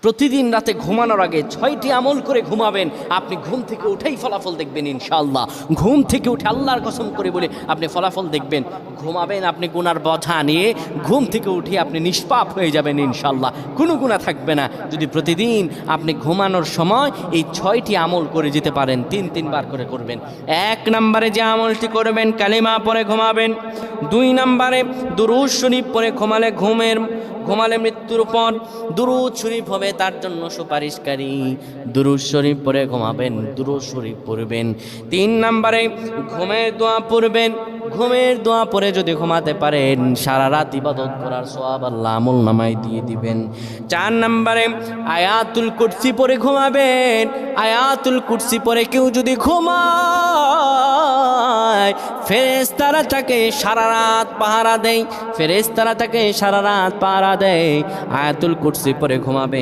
প্রতিদিন রাতে ঘুমানোর আগে 6টি আমল করে ঘুমাবেন। আপনি ঘুম থেকে উঠেই ফলাফল দেখবেন ইনশাআল্লাহ। ঘুম থেকে উঠে আল্লাহর কসম করে বলে আপনি ফলাফল দেখবেন। ঘুমাবেন আপনি গুনার বোঝা নিয়ে, ঘুম থেকে উঠে আপনি নিষ্পাপ হয়ে যাবেন ইনশাআল্লাহ, কোনো গুনাহ থাকবে না। যদি প্রতিদিন আপনি ঘুমানোর সময় এই 6টি আমল করে যেতে পারেন, 3বার করে করবেন। 1 নম্বরে যে আমলটি করবেন, কালিমা পড়ে ঘুমাবেন। 2 নম্বরে দুরূদ শরীফ পড়ে ঘুমালে মৃত্যুর পর দুরূদ শরীফ হবে তার জন্য সুপারিশকারী। দুরূদ শরীফ পড়ে ঘুমাবেন, দুরূদ শরীফ পড়বেন। 3 নম্বরে ঘুমের দোয়া পড়বেন। ঘুমের দোয়া পড়ে যদি ঘুমাতে পারেন, সারা রাত ইবাদত করার সওয়াব আল্লাহ আমল নামায় দিয়ে দিবেন। 4 নম্বরে আয়াতুল কুরসি পড়ে ঘুমাবেন। আয়াতুল কুরসি পড়ে কেউ যদি ঘুমায়, ফেরেশতারা তাকে সারা রাত পাহারা দেয়। ফেরেশতারা তাকে সারা রাত পাহারা দেয়। আয়াতুল কুরসি পড়ে ঘুমাবে।